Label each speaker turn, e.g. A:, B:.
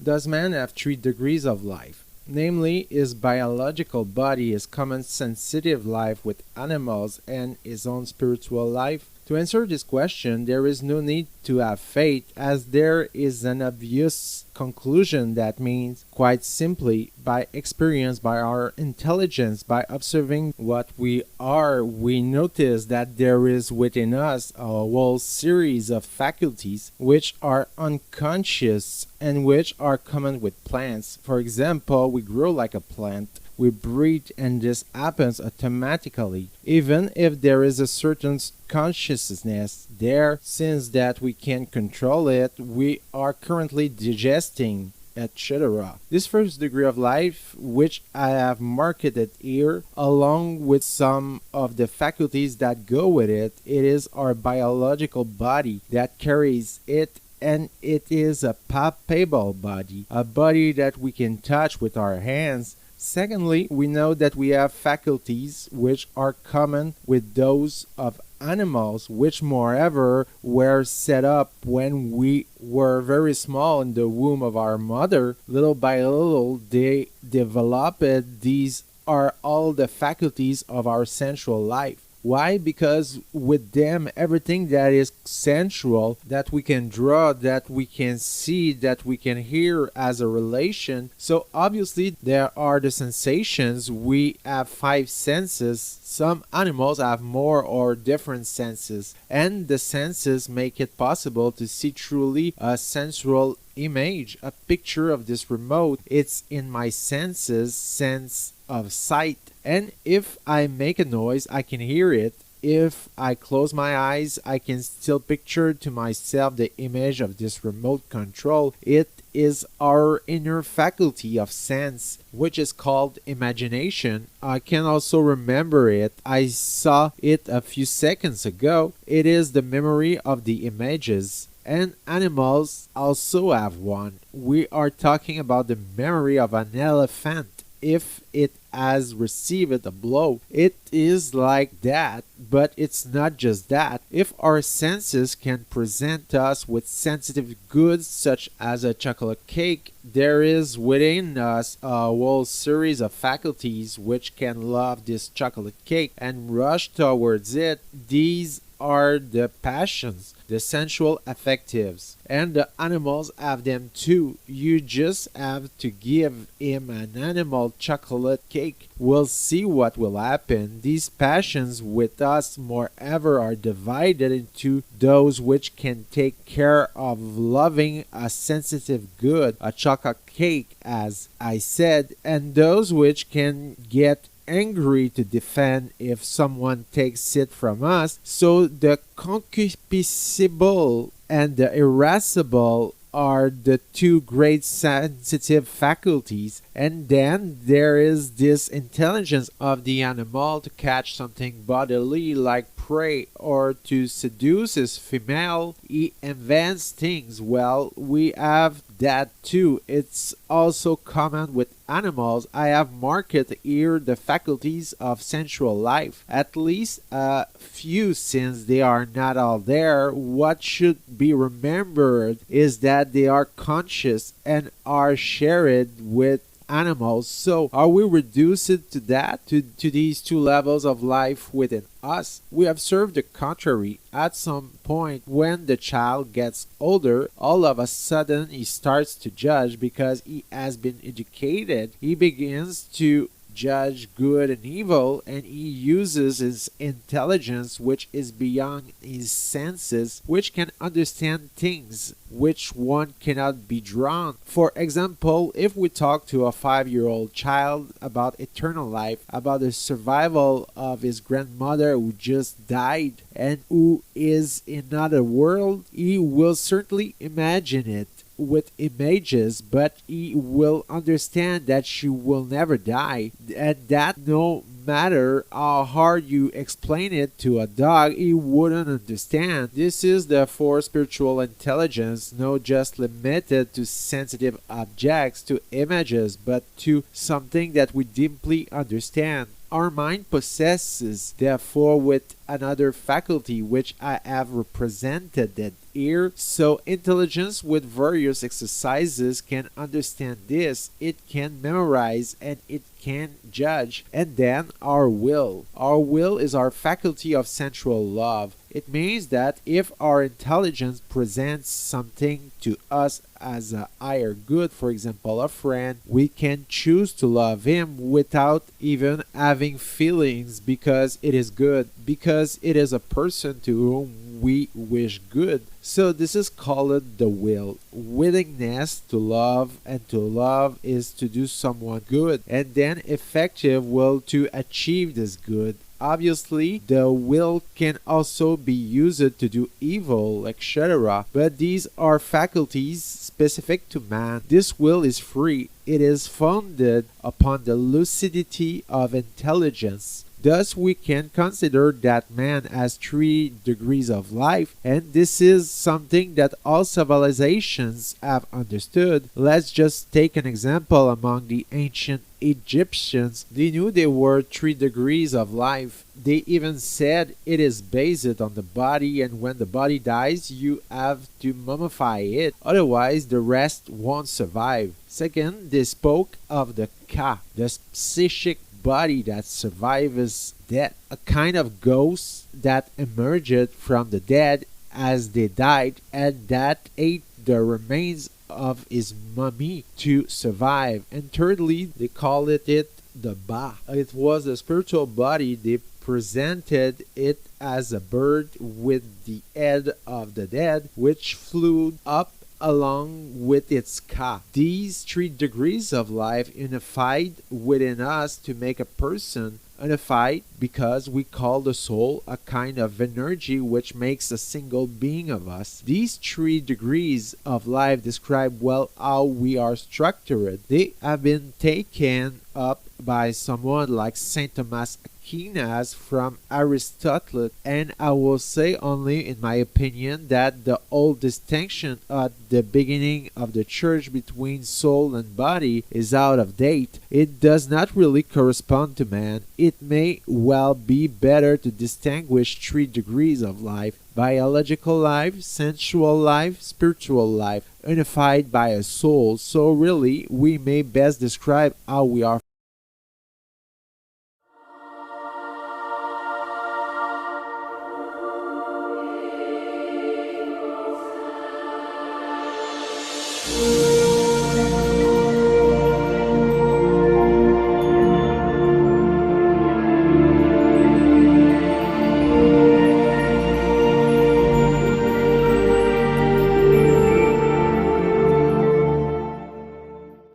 A: Does man have 3 degrees of life? Namely, his biological body, his common sensitive life with animals, and his own spiritual life? To answer this question, there is no need to have faith, as there is an obvious conclusion that means, quite simply, by experience, by our intelligence, by observing what we are, we notice that there is within us a whole series of faculties which are unconscious and which are common with plants. For example, we grow like a plant. We breathe, and this happens automatically, even if there is a certain consciousness there. Since that we can't control it, we are currently digesting, etc. This first degree of life, which I have marketed here, along with some of the faculties that go with it, it is our biological body that carries it, and it is a palpable body, a body that we can touch with our hands. Secondly, we know that we have faculties which are common with those of animals, which moreover were set up when we were very small in the womb of our mother. Little by little they developed. These are all the faculties of our sensual life. Why? Because with them, everything that is sensual, that we can draw, that we can see, that we can hear as a relation. So obviously there are the sensations. We have 5 senses. Some animals have more or different senses, and the senses make it possible to see truly a sensual image, a picture of this remote. It's in my senses, sense of sight. And if I make a noise, I can hear it. If I close my eyes, I can still picture to myself the image of this remote control. It is our inner faculty of sense, which is called imagination. I can also remember it. I saw it a few seconds ago. It is the memory of the images. And animals also have one. We are talking about the memory of an elephant. If it has received a blow, it is like that, but it's not just that. If our senses can present us with sensitive goods such as a chocolate cake, there is within us a whole series of faculties which can love this chocolate cake and rush towards it. These are the passions, the sensual affectives, and the animals have them too. You just have to give him an animal chocolate cake. We'll see what will happen. These passions with us moreover are divided into those which can take care of loving a sensitive good, a chocolate cake as I said, and those which can get angry to defend if someone takes it from us. So the concupiscible and the irascible are the 2 great sensitive faculties. And then there is this intelligence of the animal to catch something bodily like prey or to seduce his female. He invents things. Well, we have that too. It's also common with animals. I have marked here the faculties of sensual life, at least a few, since they are not all there. What should be remembered is that they are conscious and are shared with animals. So are we reduced to that, to these 2 levels of life within us? We observe the contrary. At some point when the child gets older, all of a sudden he starts to judge because he has been educated. He begins to judge good and evil, and he uses his intelligence, which is beyond his senses, which can understand things which one cannot be drawn. For example, if we talk to a 5-year-old child about eternal life, about the survival of his grandmother who just died and who is in another world, he will certainly imagine it with images, but he will understand that she will never die, and that no matter how hard you explain it to a dog, he wouldn't understand. This is therefore spiritual intelligence, not just limited to sensitive objects, to images, but to something that we deeply understand. Our mind possesses, therefore, with another faculty which I have represented it here. So intelligence with various exercises can understand this, it can memorize, and it can judge. And then our will. Our will is our faculty of sensual love. It means that if our intelligence presents something to us as a higher good, for example, a friend, we can choose to love him without even having feelings because it is good, because it is a person to whom we wish good. So this is called the will. Willingness to love, and to love is to do someone good, and then effective will to achieve this good. Obviously, the will can also be used to do evil, etc., but these are faculties specific to man. This will is free. It is founded upon the lucidity of intelligence. Thus, we can consider that man has 3 degrees of life, and this is something that all civilizations have understood. Let's just take an example among the ancient Egyptians. They knew there were 3 degrees of life. They even said it is based on the body, and when the body dies, you have to mummify it, otherwise the rest won't survive. Second, they spoke of the ka, the psychic body that survives death, a kind of ghost that emerged from the dead as they died and that ate the remains of his mummy to survive. And thirdly, they called it the ba. It was a spiritual body. They presented it as a bird with the head of the dead, which flew up along with its ka. These 3 degrees of life unified within us to make a person unified, because we call the soul a kind of energy which makes a single being of us. These 3 degrees of life describe well how we are structured. They have been taken up by someone like Saint Thomas Aquinas from Aristotle, and I will say only in my opinion that the old distinction at the beginning of the church between soul and body is out of date. It does not really correspond to man. It may well be better to distinguish 3 degrees of life: biological life, sensual life, spiritual life, unified by a soul. So really, we may best describe how we are.